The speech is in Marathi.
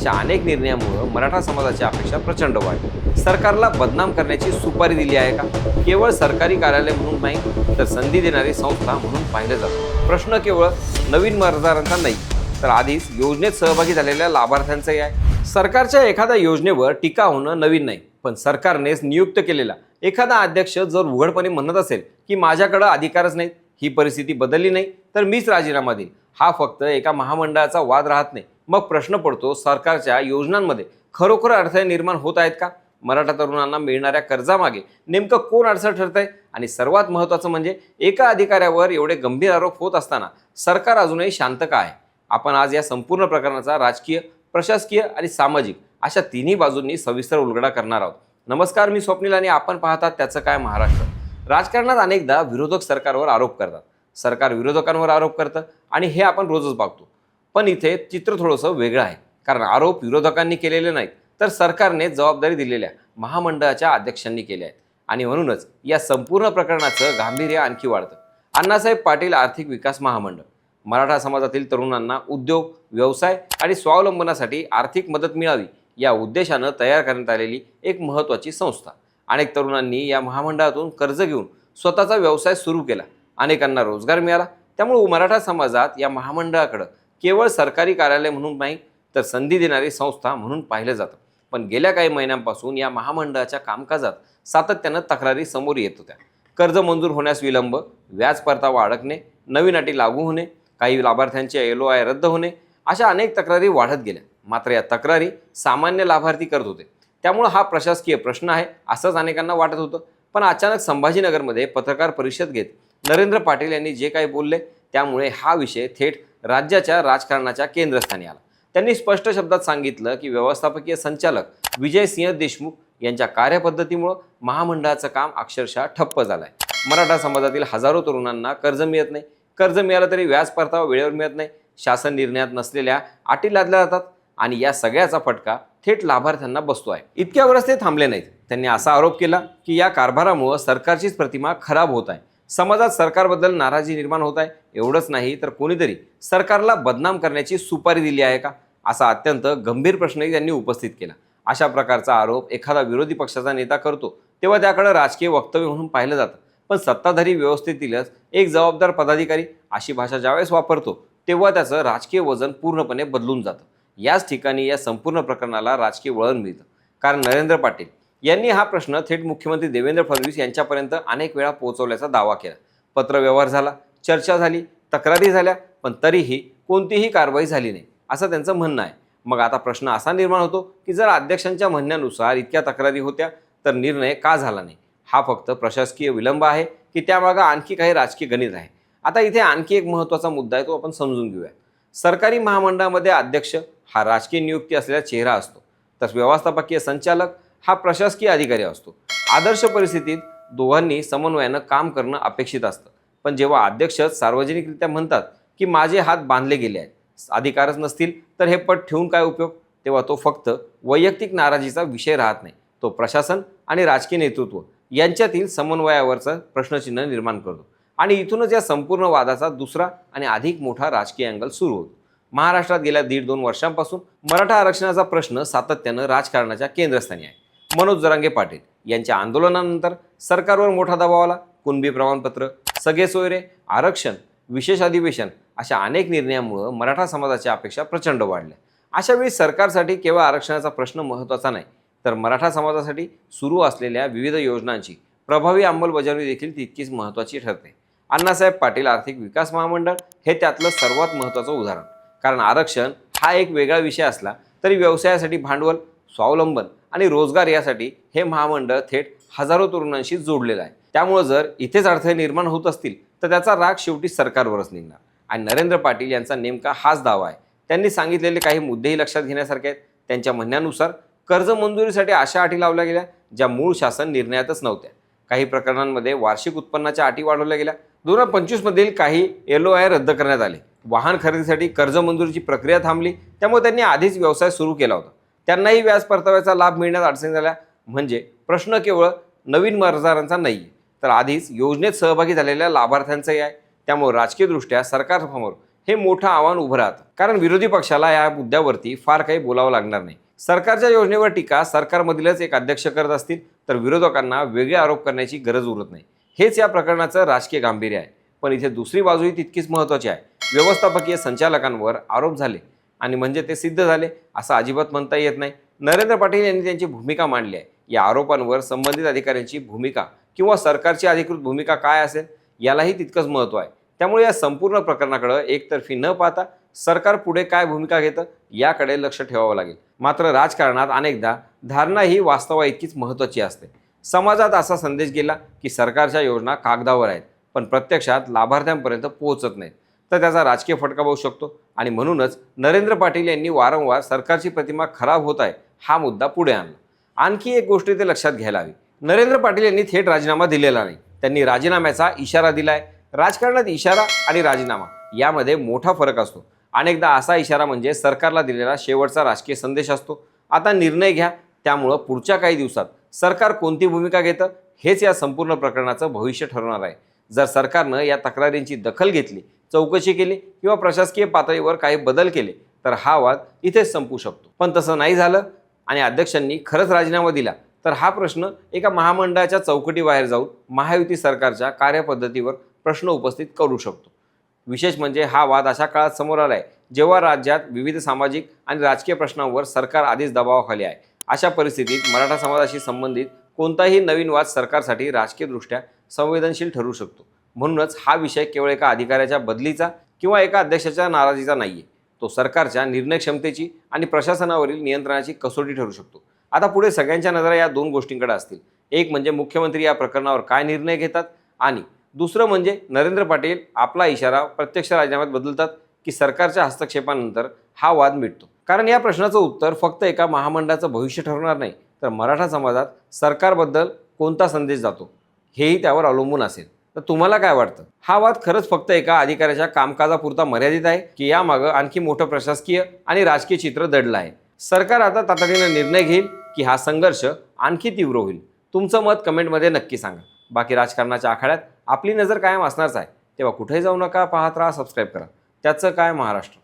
अशा अनेक निर्णयामुळे मराठा समाजाची अपेक्षा प्रचंड वाढली। सरकारला बदनाम करण्याची सुपारी दिली आहे का? केवळ सरकारी कार्यालय म्हणून नाही तर संधी देणारी संस्था म्हणून पाहिलं जातं। प्रश्न केवळ नवीन मतदारांचा नाही तर आधीच योजनेत सहभागी झालेल्या लाभार्थ्यांचाही आहे। सरकारच्या एखाद्या योजनेवर टीका होणं नवीन नाही, पण सरकारनेच नियुक्त केलेला एखादा अध्यक्ष जर उघडपणे म्हणत असेल की माझ्याकडे अधिकारच नाहीत, ही परिस्थिती बदलली नाही तर मीच राजीनामा देईन, हा फक्त एका महामंडळाचा वाद राहत नाही। मग प्रश्न पडतो, सरकारच्या योजनांमध्ये खरोखर अडथळे निर्माण होत आहेत का? मराठा तरुणांना मिळणाऱ्या कर्जामागे नेमकं कोण अडसर ठरतंय? आणि सर्वात महत्त्वाचं म्हणजे एका अधिकाऱ्यावर एवढे गंभीर आरोप होत असताना सरकार अजूनही शांत का आहे? आपण आज या संपूर्ण प्रकरणाचा राजकीय, प्रशासकीय आणि सामाजिक अशा तिन्ही बाजूंनी सविस्तर उलगडा करणार आहोत। नमस्कार, मी स्वप्नील आणि आपण पाहतात त्याचं काय महाराष्ट्र। राजकारणात अनेकदा विरोधक सरकारवर आरोप करतात, सरकार विरोधकांवर आरोप करतं आणि हे आपण रोजच बघतो। पण इथे चित्र थोडंसं वेगळं आहे, कारण आरोप विरोधकांनी केलेले नाहीत तर सरकारने जबाबदारी दिलेल्या महामंडळाच्या अध्यक्षांनी केले आहेत। आणि म्हणूनच या संपूर्ण प्रकरणाचं गांभीर्य आणखी वाढतं। अण्णासाहेब पाटील आर्थिक विकास महामंडळ मराठा समाजातील तरुणांना उद्योग, व्यवसाय आणि स्वावलंबनासाठी आर्थिक मदत मिळावी या उद्देशानं तयार करण्यात आलेली एक महत्त्वाची संस्था। अनेक तरुणांनी या महामंडळातून कर्ज घेऊन स्वतःचा व्यवसाय सुरू केला, अनेकांना रोजगार मिळाला। त्यामुळे मराठा समाजात या महामंडळाकडे केवळ सरकारी कार्यालय म्हणून नाही तर संधी देणारी संस्था म्हणून पाहिलं जातं। पण गेल्या काही महिन्यांपासून या महामंडळाच्या कामकाजात सातत्यानं तक्रारी समोर येत होत्या। कर्ज मंजूर होण्यास विलंब, व्याज परतावा अडकणे, नवीन अटी लागू होणे, काही लाभार्थ्यांचे LOI रद्द होणे, अशा अनेक तक्रारी वाढत गेल्या। मात्र या तक्रारी सामान्य लाभार्थी करत होते, त्यामुळे हा प्रशासकीय प्रश्न आहे असंच अनेकांना वाटत होतं। पण अचानक संभाजीनगरमध्ये पत्रकार परिषद घेत नरेंद्र पाटील यांनी जे काही बोलले त्यामुळे हा विषय थेट राज्याच्या राजकारणाच्या केंद्रस्थानी आला। त्यांनी स्पष्ट शब्दात सांगितलं की व्यवस्थापकीय संचालक विजय सिंह देशमुख यांच्या कार्यपद्धतीमुळे महामंडळाचं काम अक्षरशः ठप्प झालंय। मराठा समाजातील हजारो तरुणांना कर्ज मिळत नाही, कर्ज मिळालं तरी व्याज परतावा वेळेवर मिळत नाही, शासन निर्णयात नसलेल्या अटी लादल्या जातात आणि या सगळ्याचा फटका थेट लाभार्थ्यांना बसतो आहे। इतक्यावरच ते थांबले नाहीत, त्यांनी असा आरोप केला की या कारभारामुळे सरकारचीच प्रतिमा खराब होत आहे, समाजात सरकारबद्दल नाराजी निर्माण होत आहे। एवढंच नाही तर कोणीतरी सरकारला बदनाम करण्याची सुपारी दिली आहे का, असा अत्यंत गंभीर प्रश्नही त्यांनी उपस्थित केला। अशा प्रकारचा आरोप एखादा विरोधी पक्षाचा नेता करतो तेव्हा त्याकडे राजकीय वक्तव्य म्हणून पाहिलं जातं, पण सत्ताधारी व्यवस्थेतीलच एक जबाबदार पदाधिकारी अशी भाषा ज्यावेळेस वापरतो तेव्हा त्याचं राजकीय वजन पूर्णपणे बदलून जातं। याच ठिकाणी या संपूर्ण प्रकरणाला राजकीय वळण मिळतं, कारण नरेंद्र पाटील यांनी हा प्रश्न थेट मुख्यमंत्री देवेंद्र फडणवीस यांच्यापर्यंत अनेक वेळा पोहोचवल्याचा दावा केला। पत्रव्यवहार झाला, चर्चा झाली, तक्रारी झाल्या, पण तरीही कोणतीही कारवाई झाली नाही असं त्यांचं म्हणणं आहे। मग आता प्रश्न असा निर्माण होतो की जर अध्यक्षांच्या म्हणण्यानुसार इतक्या तक्रारी होत्या तर निर्णय का झाला नाही? हा फक्त प्रशासकीय विलंब आहे की त्यामागे आणखी काही राजकीय गणित आहे? आता इथे आणखी एक महत्त्वाचा मुद्दा आहे, तो आपण समजून घेऊया। सरकारी महामंडळामध्ये अध्यक्ष हा राजकीय नियुक्ती असलेला चेहरा असतो, तर व्यवस्थापकीय संचालक हा प्रशासकीय अधिकारी असतो। आदर्श परिस्थितीत दोघांनी समन्वयानं काम करणं अपेक्षित असतं, पण जेव्हा अध्यक्षच सार्वजनिकरित्या म्हणतात की माझे हात बांधले गेले आहेत, अधिकारच नसतील तर हे पद ठेवून काय उपयोग, तेव्हा तो फक्त वैयक्तिक नाराजीचा विषय राहत नाही, तो प्रशासन आणि राजकीय नेतृत्व यांच्यातील समन्वयावरचा प्रश्नचिन्ह निर्माण करतो। आणि इथूनच या संपूर्ण वादाचा दुसरा आणि अधिक मोठा राजकीय अँगल सुरू होतो। महाराष्ट्रात गेल्या 1.5-2 वर्षांपासून मराठा आरक्षणाचा प्रश्न सातत्यानं राजकारणाच्या केंद्रस्थानी आहे। मनोज जरांगे पाटील यांच्या आंदोलनानंतर सरकारवर मोठा दबाव आला। कुणबी प्रमाणपत्र, सगळे सोयरे, आरक्षण, विशेष अधिवेशन अशा अनेक निर्णयामुळे मराठा समाजाच्या अपेक्षा प्रचंड वाढल्या। अशा वेळी सरकारसाठी केवळ आरक्षणाचा प्रश्न महत्त्वाचा नाही तर मराठा समाजासाठी सुरू असलेल्या विविध योजनांची प्रभावी अंमलबजावणी देखील तितकीच महत्त्वाची ठरते। अण्णासाहेब पाटील आर्थिक विकास महामंडळ हे त्यातलं सर्वात महत्त्वाचं उदाहरण, कारण आरक्षण हा एक वेगळा विषय असला तरी व्यवसायासाठी भांडवल, स्वावलंबन आणि रोजगार यासाठी हे महामंडळ थेट हजारो तरुणांशी जोडलेलं आहे। त्यामुळे जर इथेच अडथळे निर्माण होत असतील तर त्याचा राग शेवटी सरकारवरच निघणार। आणि नरेंद्र पाटील यांचा नेमका हाच दावा आहे। त्यांनी सांगितलेले काही मुद्देही लक्षात घेण्यासारखे आहेत। त्यांच्या म्हणण्यानुसार कर्ज मंजुरीसाठी अशा अटी लावल्या गेल्या ज्या मूळ शासन निर्णयातच नव्हत्या। काही प्रकरणांमध्ये वार्षिक उत्पन्नाच्या अटी वाढवल्या गेल्या। 2025 मधील काही LOI रद्द करण्यात आले। वाहन खरेदीसाठी कर्ज मंजुरीची प्रक्रिया थांबली, त्यामुळे त्यांनी आधीच व्यवसाय सुरू केला होता, त्यांनाही व्याज परताव्याचा लाभ मिळण्यात अडचणी झाल्या। म्हणजे प्रश्न केवळ नवीन मतदारांचा नाही तर आधीच योजनेत सहभागी झालेल्या लाभार्थ्यांचाही आहे। त्यामुळे राजकीयदृष्ट्या सरकारसमोर हे मोठं आव्हान उभं राहतं, कारण विरोधी पक्षाला या मुद्द्यावरती फार काही बोलावं लागणार नाही. सरकारच्या योजनेवर टीका सरकारमधीलच एक अध्यक्ष करत असतील तर विरोधकांना वेगळे आरोप करण्याची गरज उरत नाही. हेच या प्रकरणाचं राजकीय गांभीर्य आहे. पण इथे दुसरी बाजूही तितकीच महत्त्वाची आहे. व्यवस्थापकीय संचालकांवर आरोप झाले आणि म्हणजे ते सिद्ध झाले असं अजिबात म्हणता येत नाही. नरेंद्र पाटील यांनी त्यांची भूमिका मांडली आहे. या आरोपांवर संबंधित अधिकाऱ्यांची भूमिका किंवा सरकारची अधिकृत भूमिका काय असेल यालाही तितकंच महत्त्व आहे. त्यामुळे या संपूर्ण प्रकरणाकडे एकतर्फी न पाहता सरकार पुढे काय भूमिका घेतं याकडे लक्ष ठेवावं लागेल. मात्र राजकारणात अनेकदा धारणा ही वास्तवाइतकीच महत्त्वाची असते. समाजात असा संदेश गेला की सरकारच्या योजना कागदावर आहेत पण प्रत्यक्षात लाभार्थ्यांपर्यंत पोहोचत नाहीत तर त्याचा राजकीय फटका बसू शकतो. आणि म्हणूनच नरेंद्र पाटील यांनी वारंवार सरकारची प्रतिमा खराब होत आहे हा मुद्दा पुढे आणला. आणखी एक गोष्ट इथे लक्षात घ्यायला हवी. नरेंद्र पाटील यांनी थेट राजीनामा दिलेला नाही, त्यांनी राजीनाम्याचा इशारा दिलाय. राजकारणात इशारा आणि राजीनामा यामध्ये मोठा फरक असतो. अनेकदा असा इशारा म्हणजे सरकारला दिलेला शेवटचा राजकीय संदेश असतो. आता निर्णय घ्या. त्यामुळं पुढच्या काही दिवसात सरकार कोणती भूमिका घेतं हेच या संपूर्ण प्रकरणाचं भविष्य ठरवणार आहे. जर सरकारनं या तक्रारींची दखल घेतली, चौकशी केली किंवा प्रशासकीय पातळीवर काही बदल केले तर हा वाद इथेच संपू शकतो. पण तसं नाही झालं आणि अध्यक्षांनी खरंच राजीनामा दिला तर हा प्रश्न एका महामंडळाच्या चौकटीबाहेर जाऊन महायुती सरकारच्या कार्यपद्धतीवर प्रश्न उपस्थित करू शकतो. विशेष म्हणजे हा वाद अशा काळात समोर आलाय जेव्हा राज्यात विविध सामाजिक आणि राजकीय प्रश्नांवर सरकार आधीच दबावाखाली आहे. अशा परिस्थितीत मराठा समाजाशी संबंधित कोणताही नवीन वाद सरकारसाठी राजकीयदृष्ट्या संवेदनशील ठरू शकतो. म्हणूनच हा विषय केवळ एका अधिकाऱ्याच्या बदलीचा किंवा एका अध्यक्षाच्या नाराजीचा नाहीये. तो सरकारच्या निर्णय क्षमतेची आणि प्रशासनावरील नियंत्रणाची कसोटी ठरू शकतो. आता पुढे सगळ्यांच्या नजरा या दोन गोष्टींकडे असतील. एक म्हणजे मुख्यमंत्री या प्रकरणावर काय निर्णय घेतात आणि दुसरं म्हणजे नरेंद्र पाटील आपला इशारा प्रत्यक्ष राजीनाम्यात बदलतात की सरकारच्या हस्तक्षेपानंतर हा वाद मिटतो. कारण या प्रश्नाचं उत्तर फक्त एका महामंडळाचं भविष्य ठरवणार नाही तर मराठा समाजात सरकारबद्दल कोणता संदेश जातो हेही त्यावर अवलंबून असेल. तर तुम्हाला काय वाटतं, हा वाद खरंच फक्त एका अधिकाऱ्याच्या कामकाजापुरता मर्यादित आहे की यामागं आणखी मोठं प्रशासकीय आणि राजकीय चित्र दडलं आहे? सरकार आता तातडीने निर्णय घेईल की हा संघर्ष आणखी तीव्र होईल? तुमचं मत कमेंटमध्ये नक्की सांगा. बाकी राजकारणाच्या आखाड्यात आपली नजर कायम असणारच आहे. तेव्हा कुठेही जाऊ नका, पाहत राहा, सबस्क्राईब करा. त्याचं काय महाराष्ट्र.